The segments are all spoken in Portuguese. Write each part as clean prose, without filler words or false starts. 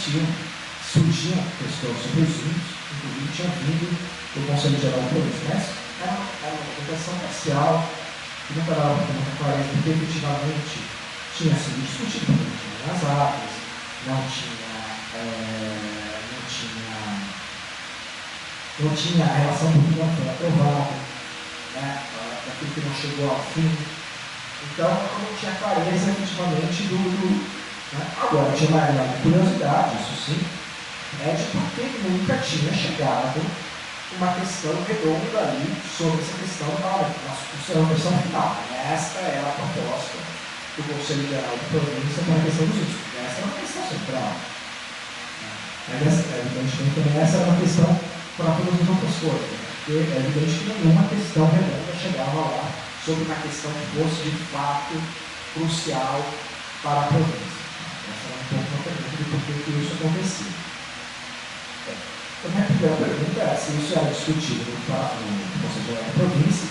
surgiam questões sobre os índios, inclusive tinha vindo do Conselho Geral de Província, mas era uma documentação parcial, que nunca dava para ter muita clareza, porque efetivamente tinha sido discutido, porque não tinha as atas, não tinha a relação do que não foi aprovado, né, daquilo que não chegou ao fim. Então, não tinha clareza efetivamente né? Agora, tinha uma curiosidade, isso sim, de por que nunca tinha chegado uma questão redonda ali sobre essa questão da versão final. Esta é a proposta do Conselho Geral de Província para a questão dos índios. Essa é uma questão central. Mas, evidentemente, também essa é uma questão para todas as outras coisas. Né? Porque é evidente que nenhuma questão redonda chegava lá sobre uma questão que fosse de fato crucial para a província. Essa era um pouco uma pergunta de por que isso acontecia. A minha primeira pergunta é se isso era discutido no Conselho Geral da Província,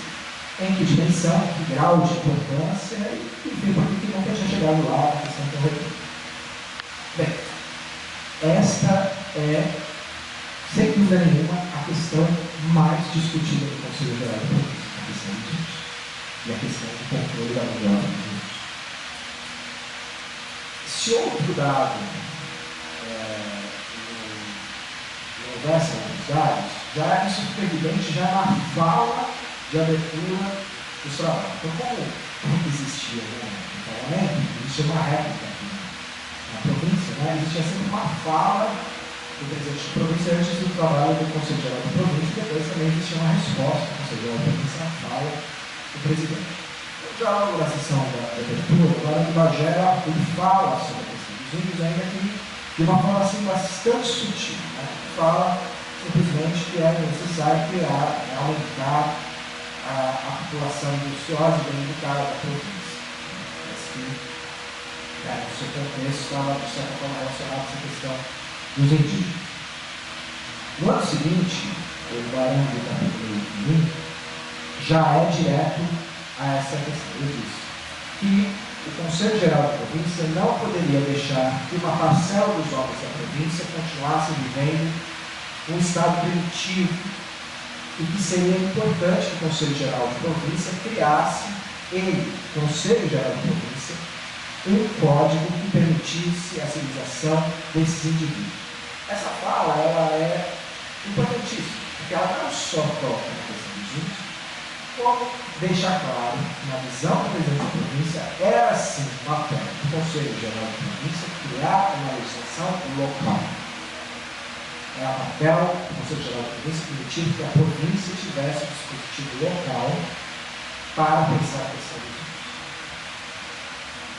em que dimensão, em que grau de importância, e enfim, por que nunca tinha chegado lá a questão tão redonda. Bem, esta é, sem dúvida nenhuma, a questão mais discutida no Conselho Geral da Província, a questão dos índios e a questão do controle da mão dos índios. Se outro dado não houvesse outros dados, já isso fica evidente já na fala de abertura dos trabalhos. Então, como existia no parlamento, existia uma réplica aqui na província, né? Existia sempre uma fala do presidente da província antes do trabalho do Conselho Geral da Província, e depois também existia uma resposta do Conselho Geral da Província à fala do presidente. O diálogo da sessão da abertura, agora o Bagé, ele fala sobre a questão dos índios, ainda que de uma forma assim bastante sutil, né? Fala simplesmente que é necessário criar, aumentar a população industriosa e bem educada da província. Mas que, no seu contexto, estava de certa forma relacionado a essa questão dos indígenas. No ano seguinte, o Barão do capítulo 1 já é direto a essa questão. Ele diz que o Conselho Geral da Província não poderia deixar que uma parcela dos homens da província continuasse vivendo um estado primitivo e que seria importante que o Conselho Geral de Província criasse, ele, Conselho Geral de Província, um código que permitisse a civilização desses indivíduos. Essa fala ela é importantíssima, porque ela não só toca na questão dos índios, como deixar claro que na visão do presidente da província era sim o papel do Conselho Geral da Província criar uma legislação local. Era o papel do Conselho Geral da Província permitir que a província tivesse um dispositivo local para pensar a questão dos índios.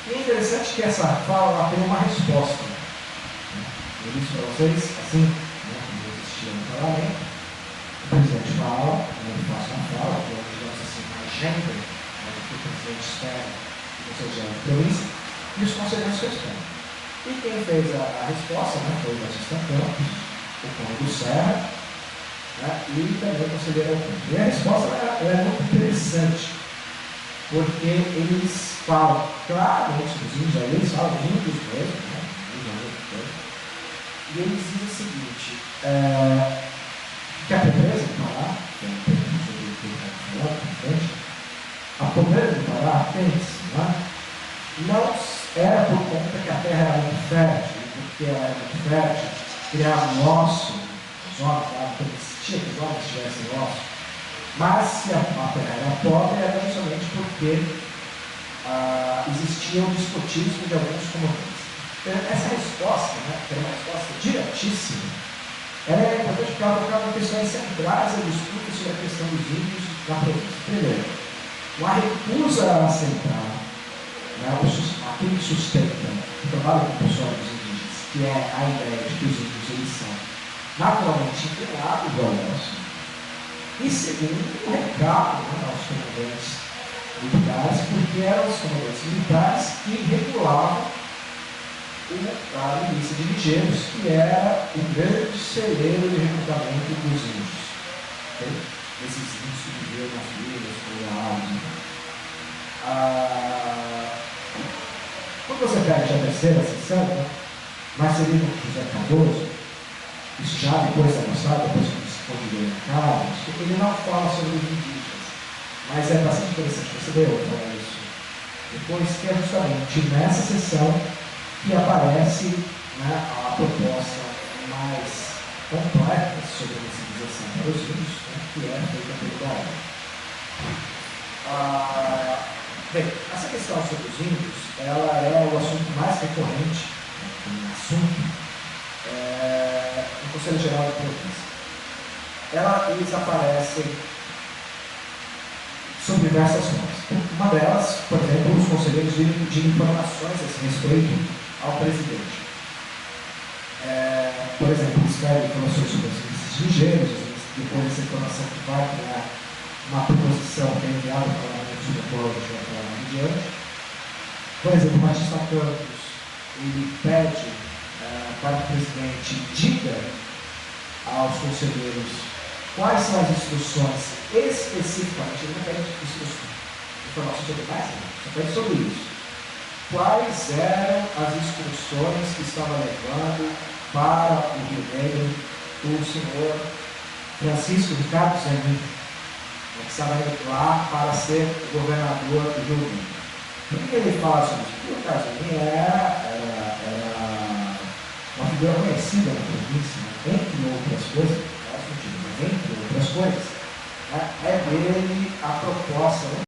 E é interessante que essa fala tem uma resposta. Eu disse para vocês, assim, como existia no parlamento, o presidente fala, ele faz uma fala, que é, digamos assim, uma agenda, que o presidente espera do Conselho Geral da Província, e os conselheiros respondem. E quem fez a resposta, foi o Batista Campos, o Paulo Serra, e também o conselheiro Alcântara. E a resposta é muito interessante, porque eles falam claramente dos índios, eles falam dos índios mesmo, e eles dizem o seguinte, que a pobreza do Pará, que é uma pergunta sobre o que ele está falando, a pobreza do Pará, não era por conta que a terra era muito fértil, porque ela era muito fértil, criava um osso, os homens, permitia que os homens tivessem osso, mas se a terra era pobre, era justamente porque existia um despotismo de alguns comandantes. Essa resposta, que é uma resposta diretíssima, ela é importante porque ela tocava questões centrais da disputa sobre a questão dos índios na província. Primeiro, uma recusa a aceitar aquele que sustenta o trabalho com o pessoal dos indígenas, que é a ideia de que os índios eles são naturalmente inclinados ao nosso. E segundo, o recado aos comandantes militares, porque eram os comandantes militares que regulavam a milícia de ligeiros, que era o grande celeiro de recrutamento dos índios. Esses índios que viviam nas vilas, quando você pega a terceira sessão, Marcelino José Cardoso, isso já depois da mostrado, depois que se pode ver na casa, ele não fala sobre os indígenas, mas é bastante interessante, você leu falar isso depois, que é justamente nessa sessão que aparece, né, a proposta mais completa sobre a civilização para os índios, né, que é feita pelo Bahia. Bem, essa questão sobre os índios, ela é o assunto mais recorrente, né, como assunto, no Conselho Geral da Província. Eles aparecem sob diversas formas. Uma delas, por exemplo, os conselheiros de informações a esse respeito ao presidente. Por exemplo, eles pedem informações sobre as índices ligeiros, depois dessa informação que vai criar uma proposição que é enviada para o Parlamento sobre a qual a gente vai falar mais adiante. Por exemplo, o Batista Campos, ele pede para que o presidente diga aos conselheiros quais são as instruções especificamente, ele não pede informações sobre mais, só pede sobre isso. Quais eram as instruções que estava levando para o Rio Negro o senhor Francisco Ricardo Zanin, que estava indo lá para ser o governador do Rio Negro. Por que ele fala sobre isso? Porque o Ricardo Zanin era uma figura conhecida na província, né? Entre outras coisas, mas entre outras coisas, né? É dele a proposta.